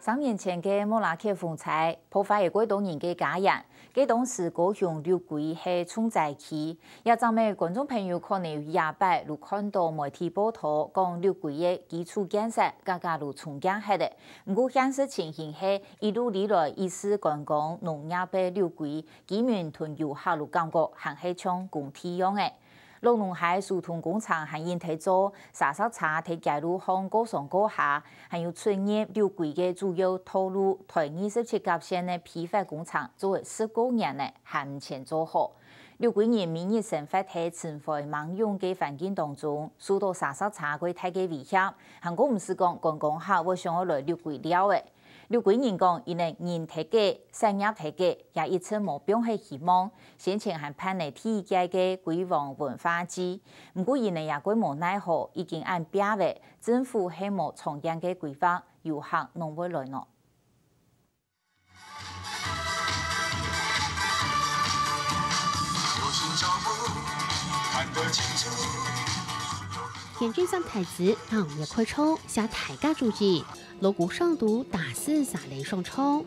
3年前嘅莫拉克风灾破坏了几多人嘅家园，佢当时高雄六龟系重灾区，也证明观众朋友可能有28路看到媒体报道讲六龟嘅基础建设加加路重建起来，不过现实情形系一路以来一时观光农业被六龟居民同游客路感觉还系像工地样嘅。 龙龙海疏通工厂还因提做沙石车提街路向高上高下，还有村业六龟嘅主要道路台27甲线的批发工厂，作为19年呢，还唔前做好。六龟人民日生活喺尘灰茫涌嘅环境当中，受到沙石车过太嘅威胁，韩国唔是讲观光客会想要来六龟了嘅。 六龟人讲，因为人体嘅、产业体嘅也一直目标係希望，先前還盼嚟體界嘅龜王文化節，不過因為也龜無奈何，已經按標劃，政府希望重建嘅規劃，遊客攏會來咯。田径上台子，让也快冲下台家主旨。 锣鼓上毒，打死撒雷上冲。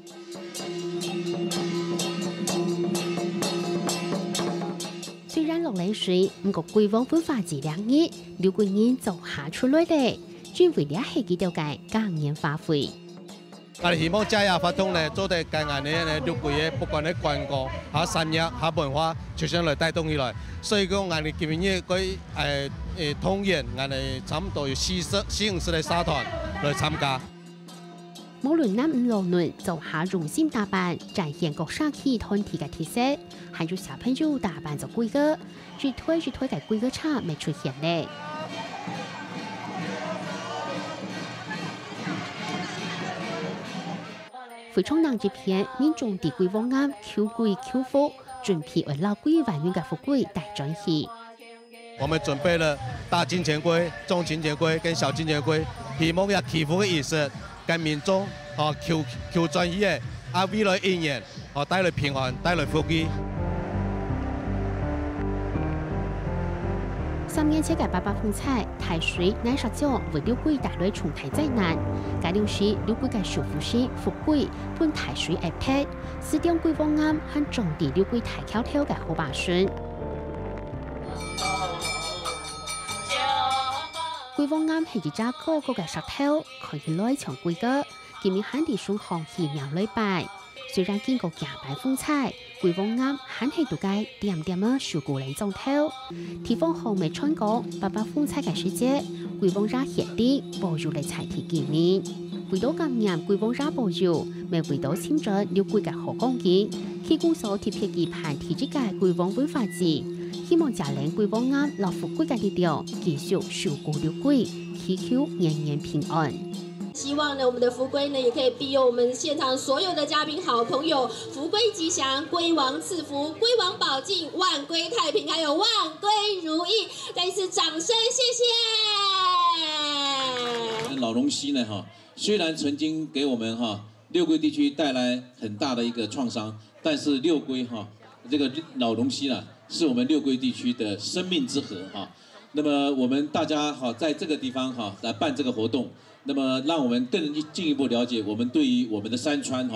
虽然落雷水，不过龟王分发质量热，六龟人就下出来嘞。专为了系几条街更年发挥。我哋希望加入發通咧，做啲近年嘅六龜嘅，不管喺觀光、下產業、下文化，全上來帶動起來。所以講，我哋今年嗰通園，我哋差唔多有40、50嘅社團來參加。 無論男女老嫩，做下用心打扮，展現各社區團體嘅特色，還有小朋友打扮做龜哥，越推嘅龜哥車未出現咧。非常難這片，民眾對龜王啱求龜求福，準備為老龜還原嘅富貴大轉戲。我們準備了大金錢龜、中金錢龜跟小金錢龜，希望有祈福嘅意思。 跟民眾求專業，為了姻緣，帶來平安，帶來福氣。3年前嘅888風采，台水南沙礁為六龜帶來重台災難。該當時六龜嘅守護神福貴本台水壓迫，使點龜王啱和種地六龜台橋條嘅好把孫。 龜王啱係一隻高高嘅石頭，可以來搶龜哥，見面喊地送紅旗苗來拜。雖然經過200風采，龜王啱還係度街點點嘅受過嚟種頭。地方後未穿過888風采嘅時節，龜王ra顯地保佑嚟採地見面。為到今年龜王ra保佑，咪為到簽咗六龜嘅好光景，佢公所貼貼期盼提之嘅龜王文化節。 希望家人龜王啱老富貴嘅力量，繼續守護六龜，祈求年年平安。希望呢，我們的福龜呢，也可以庇佑我們現場所有的嘉賓好朋友，福龜吉祥，龜王賜福，龜王保境，萬龜太平，還有萬龜如意。再一次掌聲，謝謝。老龍溪呢，雖然曾經給我們六龜地區帶來很大的一個創傷，但是六龜這個老龍溪呢， 是我們六龜地區的生命之河那麼我們大家在這個地方來辦這個活動，那麼讓我們更進一步了解我們對於我們的山川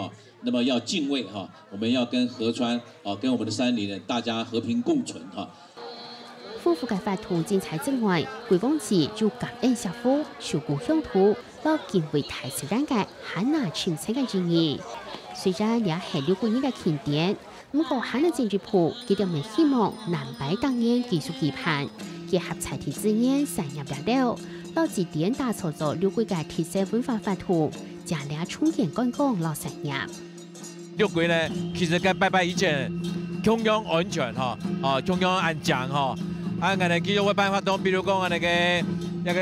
那麼要敬畏我們要跟河川跟我們的山林大家和平共存夫婦嘅法圖精彩之外，龜王節就感恩社福、守護鄉土、攞敬畏大自然嘅漢娜傳承嘅意義。雖然也係六龜人嘅慶典。 不過，漢娜政治譜佢哋咪希望南北當年技術期盼，結合財體資源產業力量，攞自點打造咗六龜嘅特色文化法圖，加力重建觀光老產業。六龜呢，其實跟拜以前中央安全中央安講我哋繼續會辦活動，比如講我哋嘅一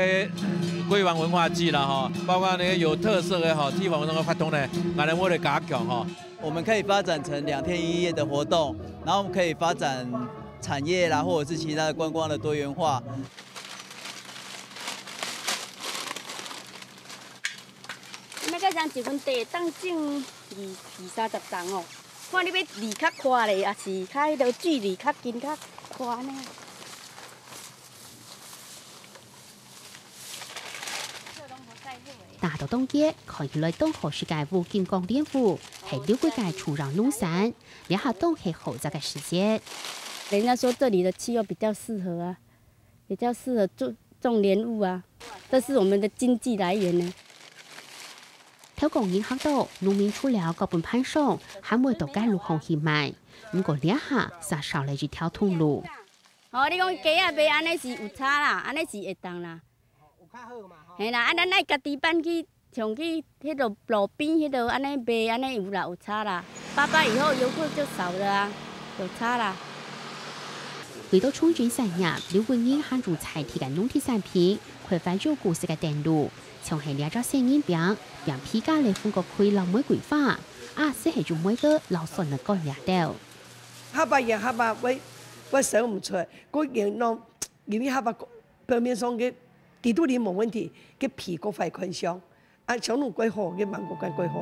個龜王文化節啦包括那個有特色嘅地方那個活動呢，我哋會加強我們可以發展成2天1夜的活動，然後我們可以發展產業啦，或者是其他的觀光的多元化。那個讓一份地當種20-30檔哦，看你要離較寬嘞，還是較迄個距離較近較寬呢？這攏無在乎的。大到冬季，可以来东河世界湖金光练湖，系六季界土壤农山，两下冬系好在嘅时节。人家说这里的气候比较适合啊，比较适合种莲雾啊，这是我们的经济来源呢。透過影響到農民除了各本攀上，還會到街路行去賣。不過兩下殺少嚟一條通路。哦，你講雞啊賣安尼是有差啦，安尼是會當啦。有較好嘛？係啦，咱愛家己搬去上去迄度路邊迄度安尼賣，安尼有啦有差啦。爸爸以後遊客就少了啊，有差啦。為到促進產業，劉桂英hand入菜提嘅農特產品，開發咗故事嘅電路。從係兩隻聲音餅，讓皮價嚟風個區老玫瑰花，是係做每個老順嘅個兩道。下巴樣下巴，我想唔出來，嗰樣啷因為下巴表面上嘅地都裡冇問題，嘅皮個塊款香，小龍龜好，嘅芒果乾龜好。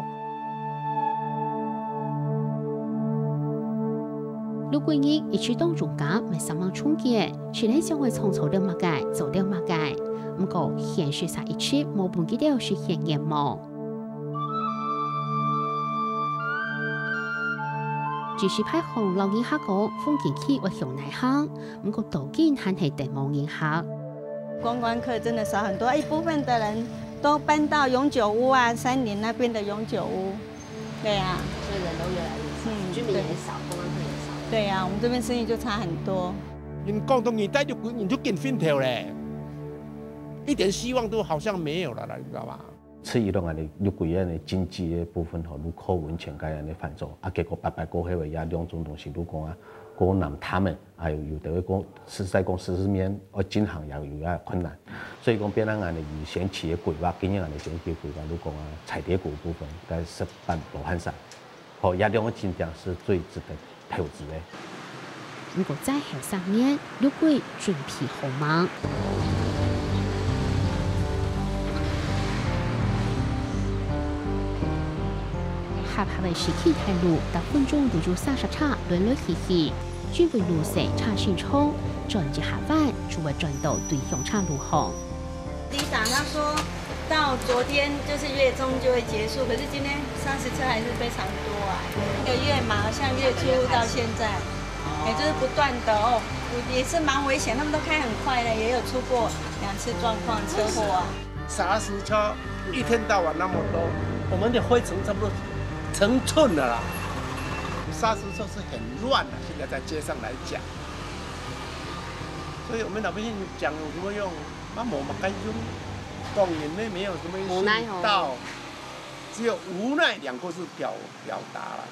陸桂英一出動中間，咪上網充嘅，全係想會從了乜嘅，做了乜嘅。不過現實上一出冇半幾條是現眼毛，只是派紅老人客講風景區或向內行，不過途徑還係地冇人客。觀光客真的少很多，一部分的人都搬到永久屋啊，山林那邊的永久屋。對啊，所以人都越來越少，居民也少，觀光客也少。對啊，我們這邊生意就差很多。人廣東人帶就人就見分條咧。一點希望都好像沒有了，你知道嗎？此一種安尼，六桂安尼經濟的部分吼，如靠穩全該安尼繁重，結果白過迄個也兩種東西，如講國南他們還有的會講實在講實面進行也有啊困難，所以講變咱安尼以前企業規劃，今年安尼前期規劃，如講彩蝶股部分該是辦羅漢山，好也兩個景點是最值得投資的。如果在後3年，六桂準備好忙。合嘅時期態路，搭分鐘入住30車，輪輪起起，轉為路線差線衝，轉至下班，就會轉到對向岔路行。里長他說到昨天就是月中就會結束，可是今天30車還是非常多啊。那個月嘛，好像月初到現在，就是不斷的哦，也是蠻危險，他們都開很快的，也有出過2次狀況車禍啊。30車一天到晚那麼多，我們的灰塵差不多成寸了啦。砂石車是很亂的，現在在街上來講，所以我們老百姓講有什麼用？那我們該用，講也沒有什麼用到，只有無奈2個字表達了。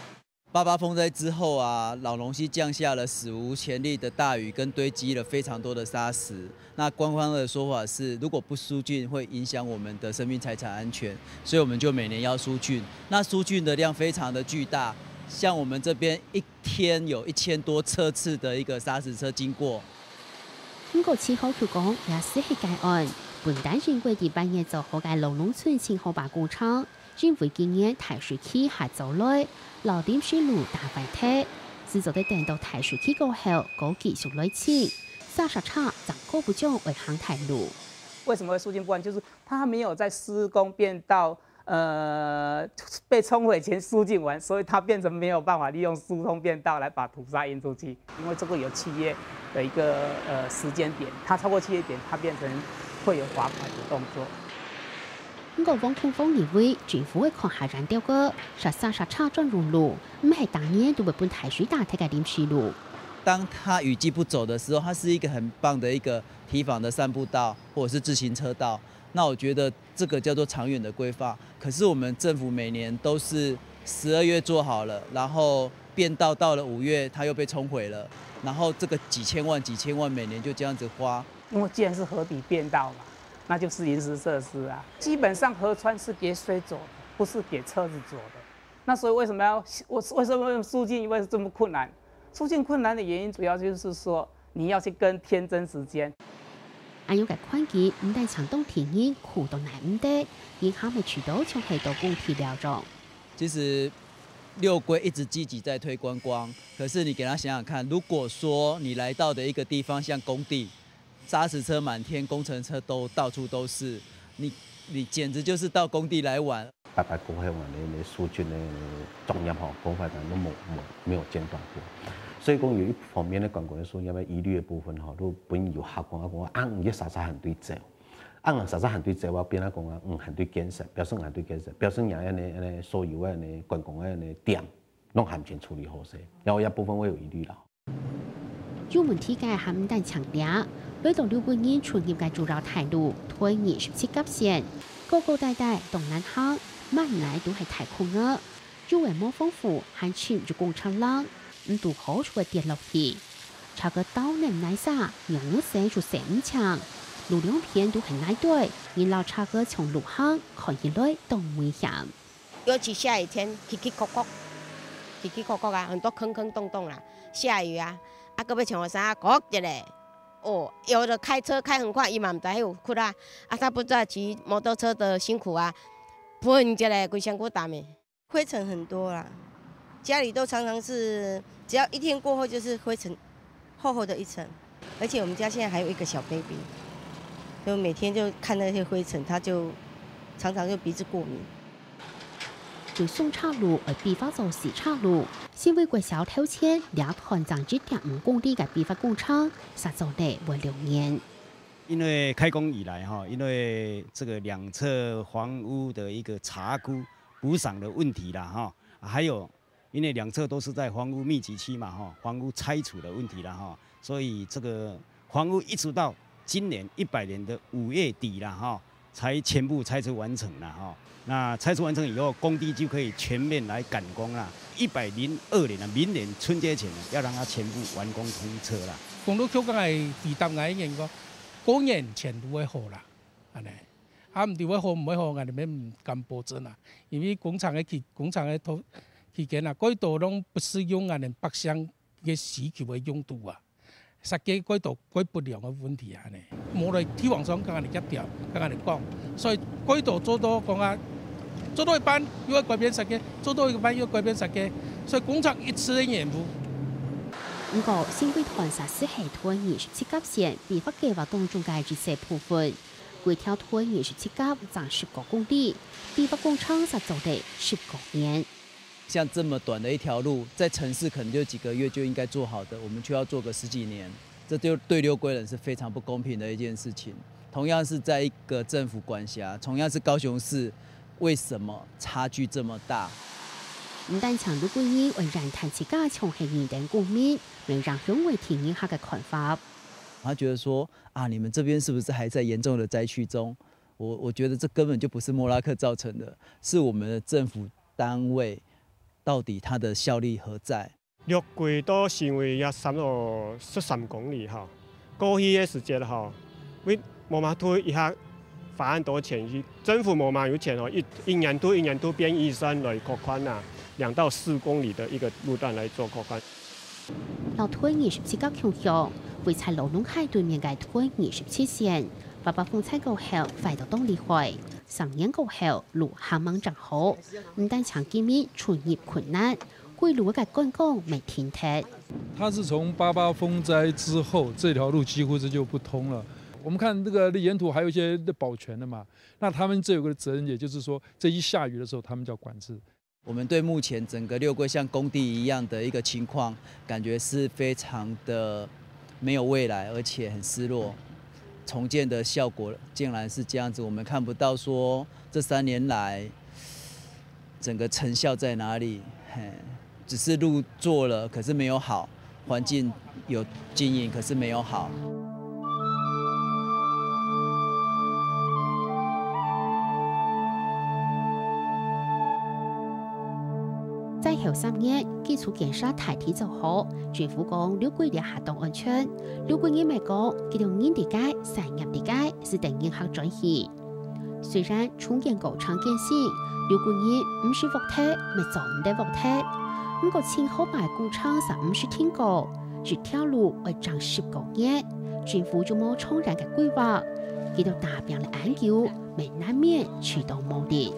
88風災之後啊，荖濃溪降下了史無前例的大雨，跟堆積了非常多的沙石。那官方的說法是，如果不疏浚，會影響我們的生命財產安全，所以我們就每年要疏浚。那疏浚的量非常的巨大，像我們這邊一天有1000多車次的一個砂石車經過。經過氣候調講，也是係該案，本單認為第半夜做好嘅荖濃村前後把工廠，認為今年台水期下走來。老點水路大快踢，製造的等到台水期過後，嗰繼續來前，30車整個不將為航台路。為什麼會疏浚不完？就是它沒有在施工變道，被沖毀前疏浚完，所以它變成沒有辦法利用疏通變道來把土沙運出去。因為這個有契約的一個時間點，它超過契約點，它變成會有罰款的動作。不過汪通風認為政府會看下燃掉個30車專用路，唔係當年都會搬台水大體嘅臨時路。當它雨季不走的時候，它是一個很棒的一個堤防的散步道，或者是自行車道。那我覺得這個叫做長遠的規劃。可是我們政府每年都是12月做好了，然後變道到了5月，它又被沖毀了，然後這個幾千萬每年就這樣子花。因為既然是河底變道嘛，那就是臨時設施啊。基本上河川是給水走的，不是給車子走的。那所以為什麼用疏浚？因為是這麼困難。疏浚困難的原因主要就是說，你要去跟天爭時間。按有嘅環境唔但強動天然苦到難唔得，銀行咪渠道從係到工體了咗。其實六龜一直積極在推觀光，可是你給他想想看，如果說你來到的一個地方像工地，砂石車滿天，工程車都到處都是，你你简直就是到工地来玩。拜拜过后，你苏军的重要工发展都没有间断过。所以讲有一方面的观光说，因为疑虑的部分都本有客观讲按一啥行对走，按啥行对走，我变啦讲行对建设，表示行对建设，表示人呢所有的呢观光的呢点，拢还没处理好势，然后一部分会有疑虑啦。有问题嘅係唔但強調，來到6個人出入嘅主要態度，推27級線，高高大大東南行，滿來都係太空嘅，有為冇豐富，還潛住工廠浪。唔到好處跌落去，查個刀能耐啥，用寫出4-5槍，路兩邊都很耐對，因老查個從路行看起來都危險。尤其下雨天，起起摳摳啊，很多坑坑洞洞啦，下雨啊，個要穿衫摳一下，哦，有的開車開很快，伊嘛唔知有窟啦，他不知道騎摩托車的辛苦啊，噴一下規身軀打咩，灰塵很多啦。家里都常常是，只要一天过后就是灰尘，厚厚的一层。而且我们家现在还有一个小 baby， 就每天就看那些灰尘，他就常常就鼻子过敏。對宋岔路而批發做四岔路，先為國小挑戰兩團長1.5公里嘅批發工廠，實做得為6年。因為開工以來哈，因為這個兩側房屋的一個查估補償的問題啦哈，還有。因為兩側都是在房屋密集區嘛，哈，房屋拆除的問題啦，哈，所以這個房屋一直到今年100年的5月底啦，哈，才全部拆除完成了，哈。那拆除完成以後，工地就可以全面來趕工啦。102年啊，明年春節前要讓它全部完工通車啦。公路橋梗係地搭矮型個，過年前都會好啦，係咪？啊唔調會好唔會好，我哋咩唔敢保證啊，因為工廠嘅土。期間啊，嗰度攏不是用我哋北鄉嘅市區嘅用途啊，實際嗰度改不良嘅問題啊，呢冇嚟天皇上跟我哋一調，跟我哋講，所以嗰度做到講啊，做到一半又要改變實際，做到一半又要改變實際，所以工廠一次嘅延誤。不過，新規團實施係推27級線，批發計劃當中嘅這些部分，規條推27級長10個公里，批發工廠實做得10個年。像這麼短的一條路，在城市可能就幾個月就應該做好的，我們卻要做個10幾年，這就對6龜人是非常不公平的一件事情。同樣是在一個政府管轄，同樣是高雄市，為什麼差距這麼大？唔但強6龜人為然談起加強係認定公民，能讓人為體驗下嘅看法。他覺得說啊，你們這邊是不是還在嚴重的災區中？我覺得這根本就不是莫拉克造成的，是我們的政府單位。到底它的效力何在？6龜都是因為也差不多13公里哈，過去的時間哈，為冇嘛推一下法案多錢，政府冇嘛有錢哦，一年度編預算來擴寬啊，2到4公里的一個路段來做擴寬。老推27級強項，會在羅龍海對面嘅推27線，爸爸風采過後快到東里會。3年過後，路行猛正好，唔但長見面出入困難，歸路嘅觀光沒停停。它是從88風災之後，這條路幾乎就不通了。我們看這個沿途還有一些保全的嘛，那他們這有個責任，也就是說，這一下雨的時候，他們就要管制。我們對目前整個6龜像工地一樣的一個情況，感覺是非常的沒有未來，而且很失落。重建的效果竟然是這樣子，我們看不到說這3年來整個成效在哪裡，只是路做了，可是沒有好，環境有經營，可是沒有好。在後3年，基礎建設大體做好，政府講6龜的活動安全。6龜人咪講，佢哋年底街、產業地街是等銀行轉移。雖然重建工廠建成，6龜人唔是獲體，咪做唔得獲體。不過前後擺工廠實唔是天高，一條路會長10個年，政府就冇充然嘅規劃，佢哋大病嘅研究，咪難免去到目的。